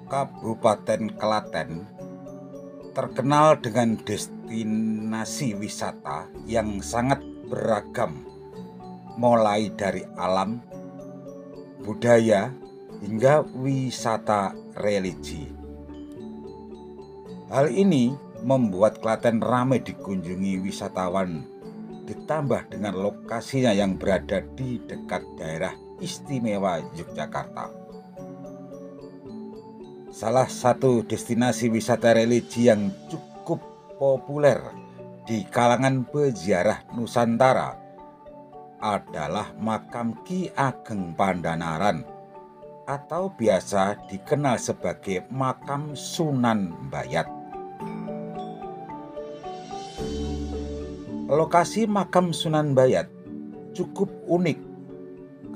Kabupaten Klaten terkenal dengan destinasi wisata yang sangat beragam, mulai dari alam, budaya, hingga wisata religi. Hal ini membuat Klaten ramai dikunjungi wisatawan, ditambah dengan lokasinya yang berada di dekat daerah istimewa Yogyakarta. Salah satu destinasi wisata religi yang cukup populer di kalangan peziarah Nusantara adalah makam Ki Ageng Pandanaran atau biasa dikenal sebagai makam Sunan Bayat. Lokasi makam Sunan Bayat cukup unik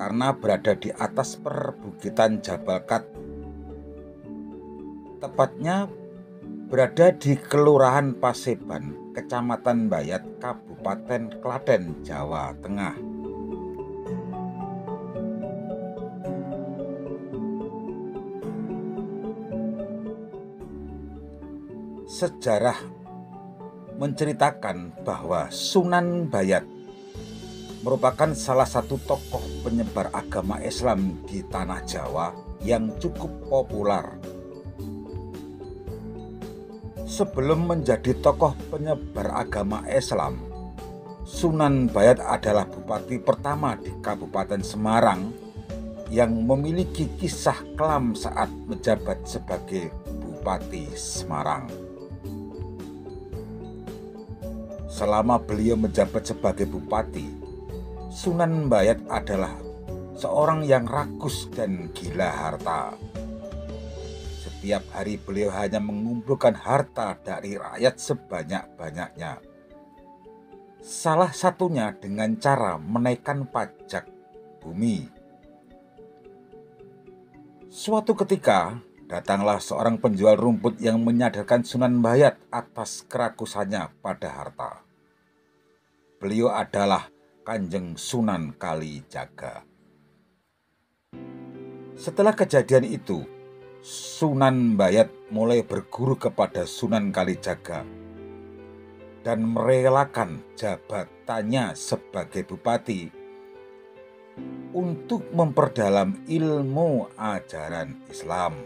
karena berada di atas perbukitan Jabal Kat, tepatnya berada di Kelurahan Paseban, Kecamatan Bayat, Kabupaten Klaten, Jawa Tengah. Sejarah menceritakan bahwa Sunan Bayat merupakan salah satu tokoh penyebar agama Islam di tanah Jawa yang cukup populer. Sebelum menjadi tokoh penyebar agama Islam, Sunan Bayat adalah bupati pertama di Kabupaten Semarang yang memiliki kisah kelam saat menjabat sebagai Bupati Semarang. Selama beliau menjabat sebagai bupati, Sunan Bayat adalah seorang yang rakus dan gila harta. Setiap hari beliau hanya mengumpulkan harta dari rakyat sebanyak-banyaknya. Salah satunya dengan cara menaikkan pajak bumi. Suatu ketika, datanglah seorang penjual rumput yang menyadarkan Sunan Bayat atas kerakusannya pada harta. Beliau adalah Kanjeng Sunan Kalijaga. Setelah kejadian itu, Sunan Bayat mulai berguru kepada Sunan Kalijaga dan merelakan jabatannya sebagai bupati untuk memperdalam ilmu ajaran Islam.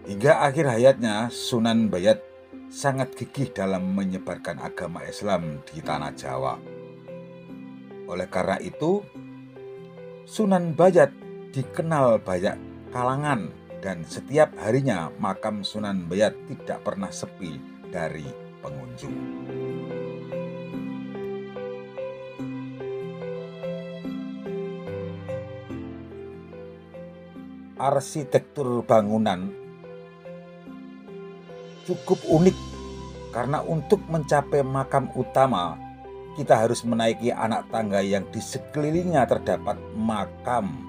Hingga akhir hayatnya, Sunan Bayat sangat gigih dalam menyebarkan agama Islam di tanah Jawa. Oleh karena itu, Sunan Bayat dikenal banyak kalangan dan setiap harinya makam Sunan Bayat tidak pernah sepi dari pengunjung. Arsitektur bangunan cukup unik karena untuk mencapai makam utama kita harus menaiki anak tangga yang di sekelilingnya terdapat makam.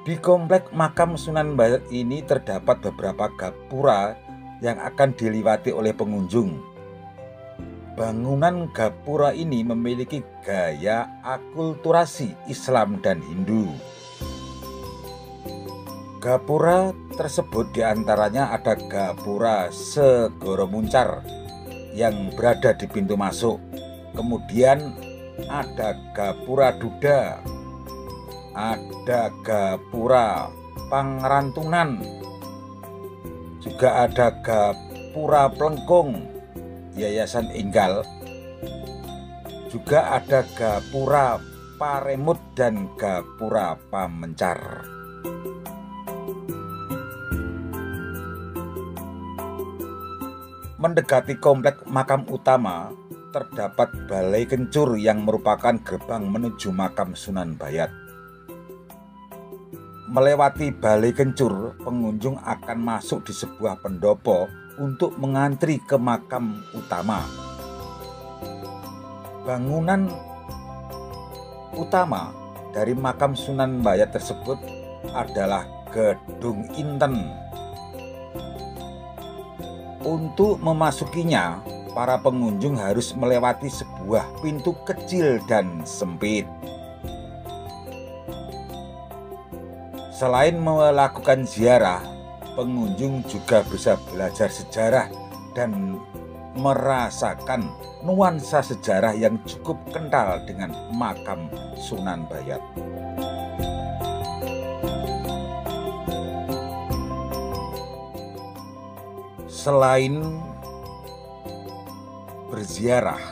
Di komplek makam Sunan Bayat ini terdapat beberapa gapura yang akan dilewati oleh pengunjung. Bangunan gapura ini memiliki gaya akulturasi Islam dan Hindu. Gapura tersebut diantaranya ada Gapura Segoro Muncar yang berada di pintu masuk. Kemudian ada Gapura Duda, ada Gapura Pangrantunan, juga ada Gapura Plengkung Yayasan Enggal, juga ada Gapura Paremut dan Gapura Pamencar. Mendekati komplek makam utama terdapat Balai Kencur yang merupakan gerbang menuju makam Sunan Bayat. Melewati Balai Kencur, pengunjung akan masuk di sebuah pendopo untuk mengantri ke makam utama. Bangunan utama dari makam Sunan Bayat tersebut adalah Gedung Inten. Untuk memasukinya, para pengunjung harus melewati sebuah pintu kecil dan sempit. Selain melakukan ziarah, pengunjung juga bisa belajar sejarah dan merasakan nuansa sejarah yang cukup kental dengan makam Sunan Bayat. Selain berziarah,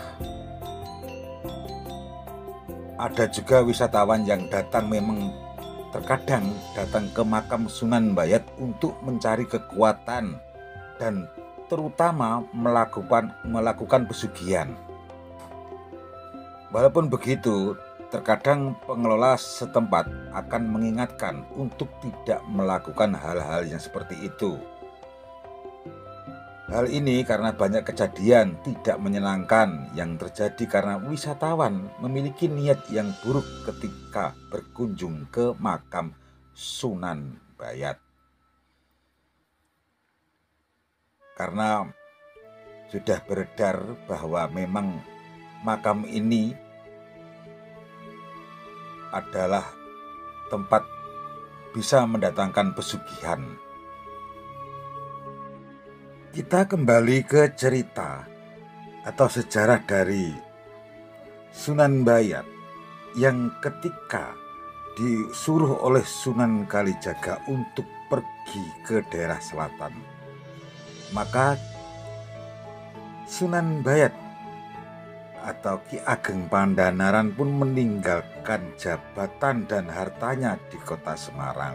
ada juga wisatawan yang terkadang datang ke makam Sunan Bayat untuk mencari kekuatan dan terutama melakukan pesugihan. Walaupun begitu, terkadang pengelola setempat akan mengingatkan untuk tidak melakukan hal-hal yang seperti itu. Hal ini karena banyak kejadian tidak menyenangkan yang terjadi karena wisatawan memiliki niat yang buruk ketika berkunjung ke makam Sunan Bayat. Karena sudah beredar bahwa memang makam ini adalah tempat bisa mendatangkan pesugihan. Kita kembali ke cerita atau sejarah dari Sunan Bayat yang ketika disuruh oleh Sunan Kalijaga untuk pergi ke daerah selatan, maka Sunan Bayat atau Ki Ageng Pandhanaran pun meninggalkan jabatan dan hartanya di kota Semarang.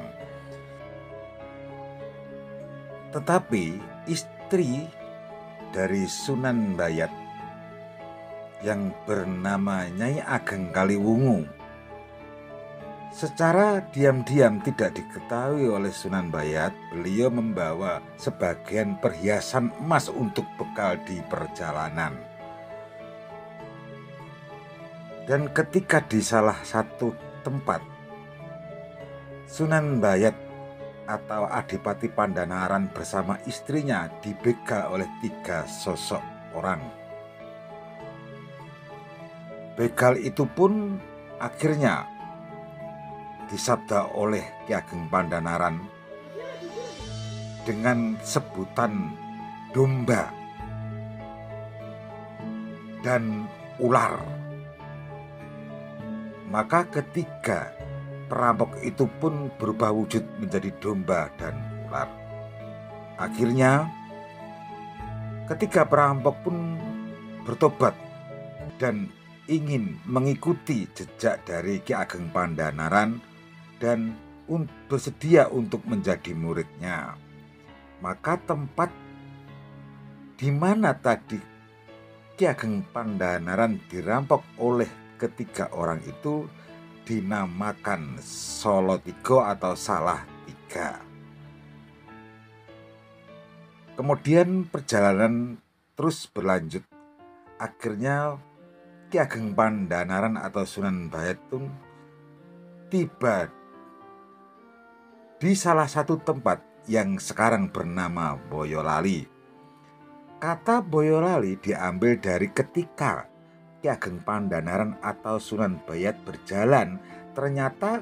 Tetapi istri dari Sunan Bayat yang bernama Nyai Ageng Kaliwungu secara diam-diam tidak diketahui oleh Sunan Bayat, beliau membawa sebagian perhiasan emas untuk bekal di perjalanan. Dan ketika di salah satu tempat, Sunan Bayat atau Adipati Pandhanaran bersama istrinya dibegal oleh 3 sosok orang. Begal itu pun akhirnya disabda oleh Ki Ageng Pandhanaran dengan sebutan domba dan ular. Maka ketiga perampok itu pun berubah wujud menjadi domba dan ular. Akhirnya ketiga perampok pun bertobat dan ingin mengikuti jejak dari Ki Ageng Pandhanaran dan bersedia untuk menjadi muridnya. Maka tempat di mana tadi Ki Ageng Pandhanaran dirampok oleh ketiga orang itu dinamakan Solotigo atau Salatiga. Kemudian perjalanan terus berlanjut. Akhirnya Ki Ageng Pandhanaran atau Sunan Bayat pun tiba di salah satu tempat yang sekarang bernama Boyolali. Kata Boyolali diambil dari ketika Ki Ageng Pandhanaran atau Sunan Bayat berjalan, ternyata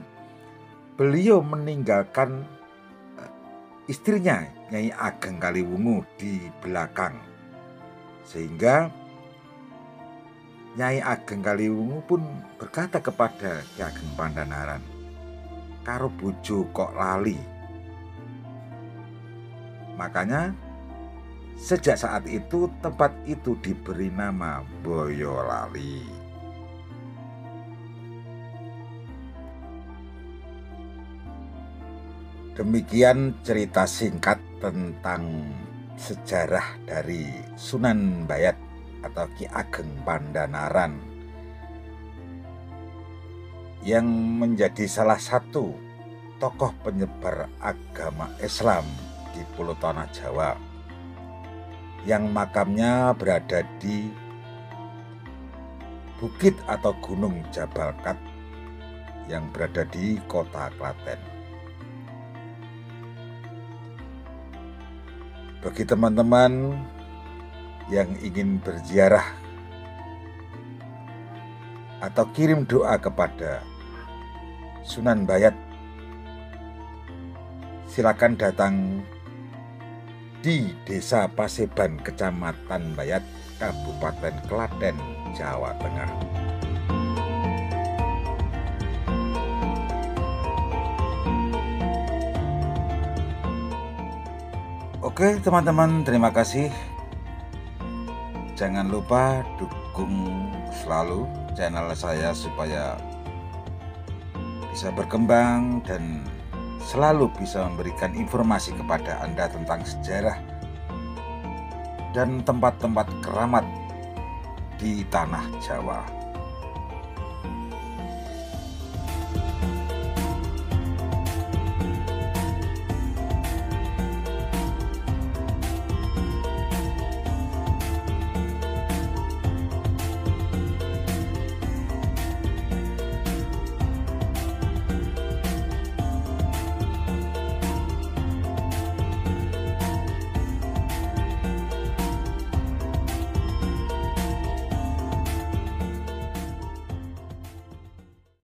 beliau meninggalkan istrinya Nyai Ageng Kaliwungu di belakang, sehingga Nyai Ageng Kaliwungu pun berkata kepada Ki Ageng Pandhanaran, "Karo bojo kok lali." Makanya sejak saat itu tempat itu diberi nama Boyolali. Demikian cerita singkat tentang sejarah dari Sunan Bayat atau Ki Ageng Pandhanaran yang menjadi salah satu tokoh penyebar agama Islam di Pulau Tanah Jawa, yang makamnya berada di bukit atau gunung Jabal Kat yang berada di kota Klaten. Bagi teman-teman yang ingin berziarah atau kirim doa kepada Sunan Bayat silakan datang di Desa Paseban, Kecamatan Bayat, Kabupaten Klaten, Jawa Tengah. Oke teman-teman, terima kasih. Jangan lupa dukung selalu channel saya supaya bisa berkembang dan selalu bisa memberikan informasi kepada Anda tentang sejarah dan tempat-tempat keramat di tanah Jawa.